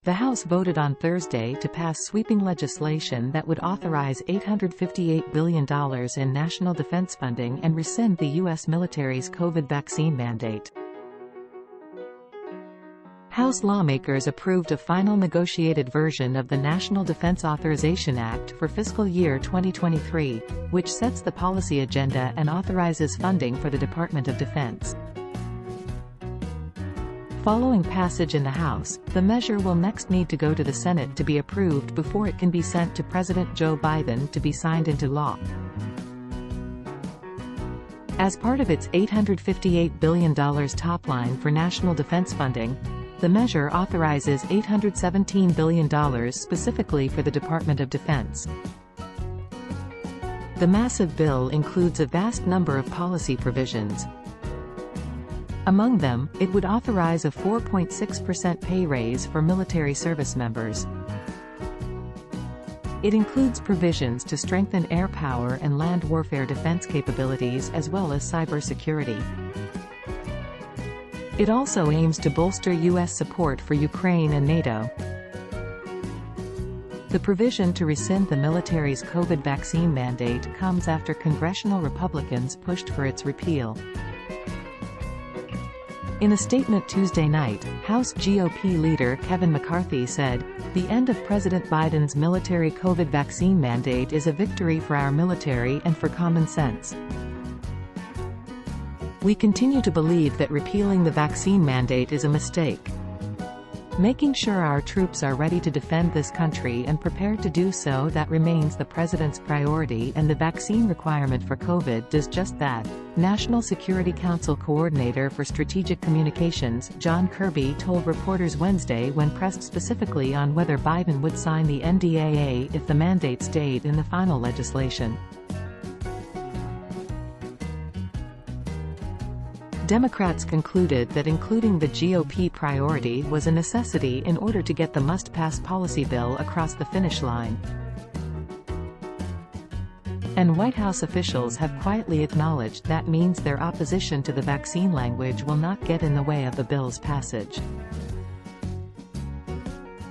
The House voted on Thursday to pass sweeping legislation that would authorize $858 billion in national defense funding and rescind the U.S. military's COVID vaccine mandate. House lawmakers approved a final negotiated version of the National Defense Authorization Act for fiscal year 2023, which sets the policy agenda and authorizes funding for the Department of Defense. Following passage in the House, the measure will next need to go to the Senate to be approved before it can be sent to President Joe Biden to be signed into law. As part of its $858 billion top line for national defense funding, the measure authorizes $817 billion specifically for the Department of Defense. The massive bill includes a vast number of policy provisions. Among them, it would authorize a 4.6% pay raise for military service members. It includes provisions to strengthen air power and land warfare defense capabilities as well as cybersecurity. It also aims to bolster U.S. support for Ukraine and NATO. The provision to rescind the military's COVID vaccine mandate comes after congressional Republicans pushed for its repeal. In a statement Tuesday night, House GOP leader Kevin McCarthy said, "The end of President Biden's military COVID vaccine mandate is a victory for our military and for common sense. We continue to believe that repealing the vaccine mandate is a mistake. Making sure our troops are ready to defend this country and prepared to do so, that remains the President's priority, and the vaccine requirement for COVID does just that." National Security Council Coordinator for Strategic Communications, John Kirby, told reporters Wednesday when pressed specifically on whether Biden would sign the NDAA if the mandate stayed in the final legislation. Democrats concluded that including the GOP priority was a necessity in order to get the must-pass policy bill across the finish line. And White House officials have quietly acknowledged that means their opposition to the vaccine language will not get in the way of the bill's passage.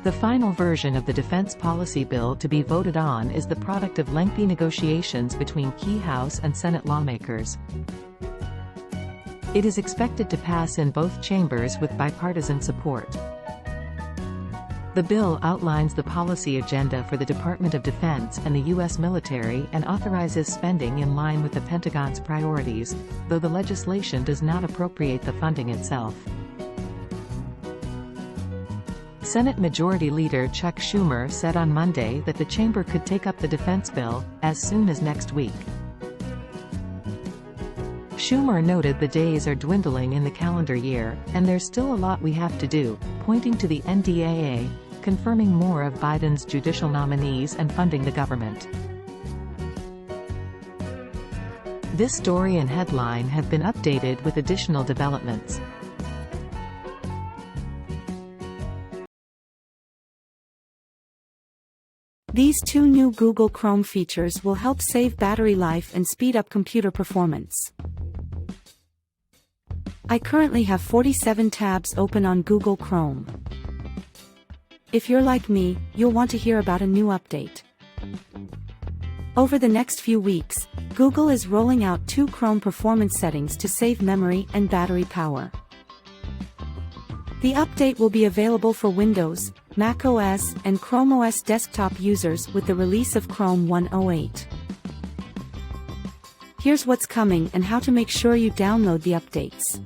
The final version of the defense policy bill to be voted on is the product of lengthy negotiations between key House and Senate lawmakers. It is expected to pass in both chambers with bipartisan support. The bill outlines the policy agenda for the Department of Defense and the U.S. military and authorizes spending in line with the Pentagon's priorities, though the legislation does not appropriate the funding itself. Senate Majority Leader Chuck Schumer said on Monday that the chamber could take up the defense bill as soon as next week. Schumer noted the days are dwindling in the calendar year, and there's still a lot we have to do, pointing to the NDAA, confirming more of Biden's judicial nominees and funding the government. This story and headline have been updated with additional developments. These two new Google Chrome features will help save battery life and speed up computer performance. I currently have 47 tabs open on Google Chrome. If you're like me, you'll want to hear about a new update. Over the next few weeks, Google is rolling out two Chrome performance settings to save memory and battery power. The update will be available for Windows, Mac OS, and Chrome OS desktop users with the release of Chrome 108. Here's what's coming and how to make sure you download the updates.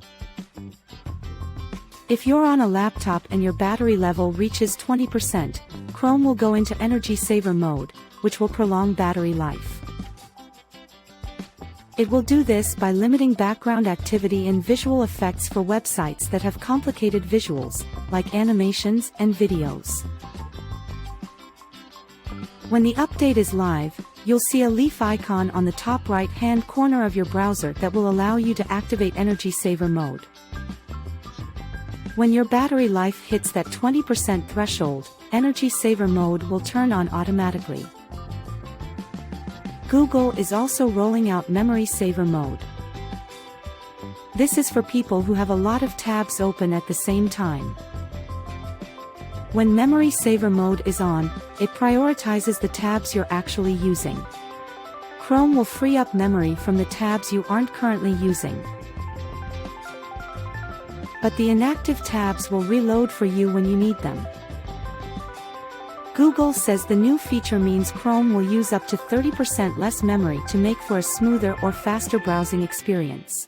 If you're on a laptop and your battery level reaches 20%, Chrome will go into energy saver mode, which will prolong battery life. It will do this by limiting background activity and visual effects for websites that have complicated visuals, like animations and videos. When the update is live, you'll see a leaf icon on the top right-hand corner of your browser that will allow you to activate energy saver mode. When your battery life hits that 20% threshold, energy saver mode will turn on automatically. Google is also rolling out memory saver mode. This is for people who have a lot of tabs open at the same time. When memory saver mode is on, it prioritizes the tabs you're actually using. Chrome will free up memory from the tabs you aren't currently using. But the inactive tabs will reload for you when you need them. Google says the new feature means Chrome will use up to 30% less memory to make for a smoother or faster browsing experience.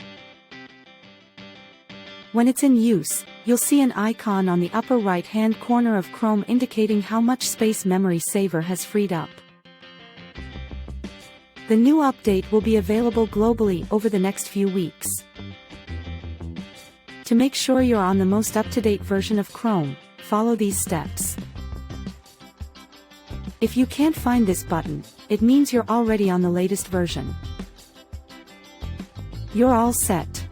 When it's in use, you'll see an icon on the upper right-hand corner of Chrome indicating how much space Memory Saver has freed up. The new update will be available globally over the next few weeks. To make sure you're on the most up-to-date version of Chrome, follow these steps. If you can't find this button, it means you're already on the latest version. You're all set.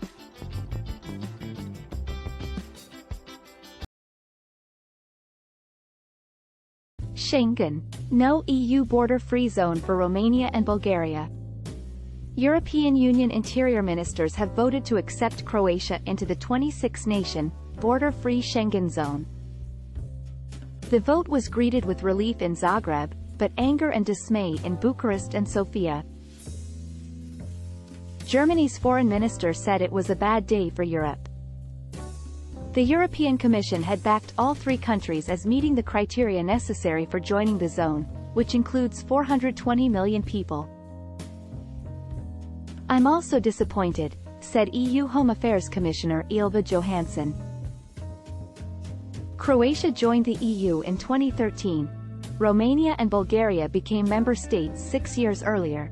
Schengen, no EU border-free zone for Romania and Bulgaria. European Union interior ministers have voted to accept Croatia into the 26-nation, border-free Schengen zone. The vote was greeted with relief in Zagreb, but anger and dismay in Bucharest and Sofia. Germany's foreign minister said it was a bad day for Europe. The European Commission had backed all three countries as meeting the criteria necessary for joining the zone, which includes 420 million people. "I'm also disappointed," said EU Home Affairs Commissioner Ylva Johansson. Croatia joined the EU in 2013. Romania and Bulgaria became member states 6 years earlier.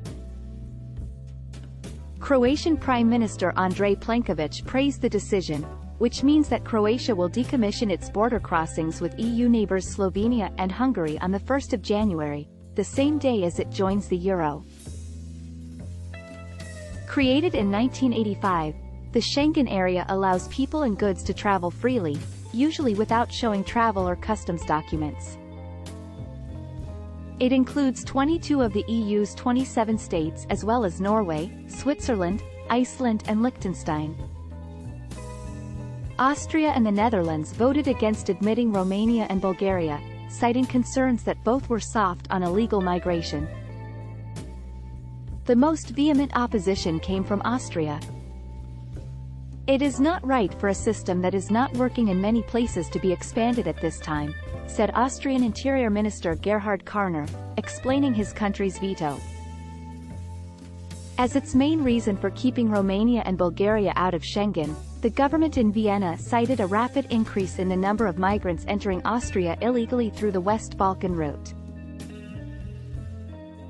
Croatian Prime Minister Andrej Plenković praised the decision, which means that Croatia will decommission its border crossings with EU neighbors Slovenia and Hungary on the 1st of January, the same day as it joins the euro. Created in 1985, the Schengen area allows people and goods to travel freely, usually without showing travel or customs documents. It includes 22 of the EU's 27 states as well as Norway, Switzerland, Iceland and Liechtenstein. Austria and the Netherlands voted against admitting Romania and Bulgaria, citing concerns that both were soft on illegal migration. The most vehement opposition came from Austria. "It is not right for a system that is not working in many places to be expanded at this time," said Austrian Interior Minister Gerhard Karner, explaining his country's veto. As its main reason for keeping Romania and Bulgaria out of Schengen, the government in Vienna cited a rapid increase in the number of migrants entering Austria illegally through the West Balkan route.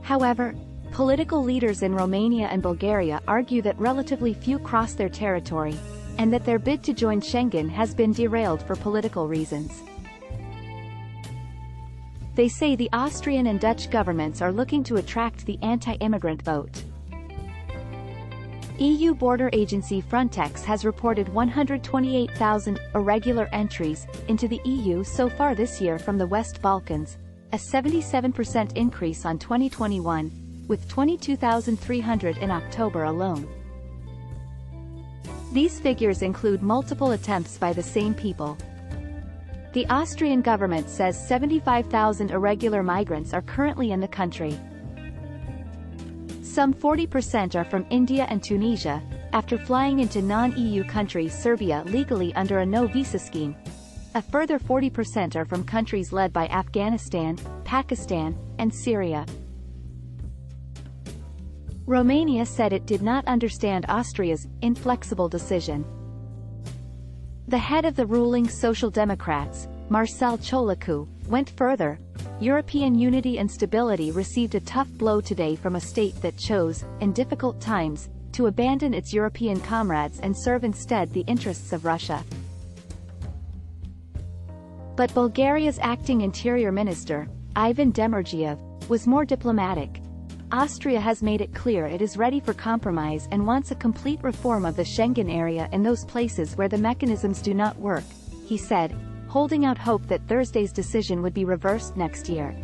However, political leaders in Romania and Bulgaria argue that relatively few cross their territory, and that their bid to join Schengen has been derailed for political reasons. They say the Austrian and Dutch governments are looking to attract the anti-immigrant vote. EU border agency Frontex has reported 128,000 irregular entries into the EU so far this year from the West Balkans, a 77% increase on 2021, with 22,300 in October alone. These figures include multiple attempts by the same people. The Austrian government says 75,000 irregular migrants are currently in the country. Some 40% are from India and Tunisia, after flying into non-EU country Serbia legally under a no-visa scheme. A further 40% are from countries led by Afghanistan, Pakistan, and Syria. Romania said it did not understand Austria's inflexible decision. The head of the ruling Social Democrats, Marcel Ciolacu, went further. European unity and stability received a tough blow today from a state that chose, in difficult times, to abandon its European comrades and serve instead the interests of Russia. But Bulgaria's acting interior minister, Ivan Demirgiev, was more diplomatic. Austria has made it clear it is ready for compromise and wants a complete reform of the Schengen area in those places where the mechanisms do not work, he said, holding out hope that Thursday's decision would be reversed next year.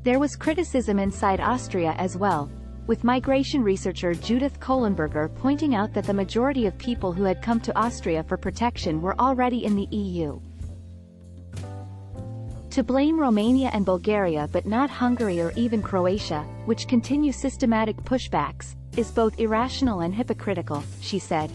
There was criticism inside Austria as well, with migration researcher Judith Kohlenberger pointing out that the majority of people who had come to Austria for protection were already in the EU. To blame Romania and Bulgaria but not Hungary or even Croatia, which continue systematic pushbacks, is both irrational and hypocritical, she said.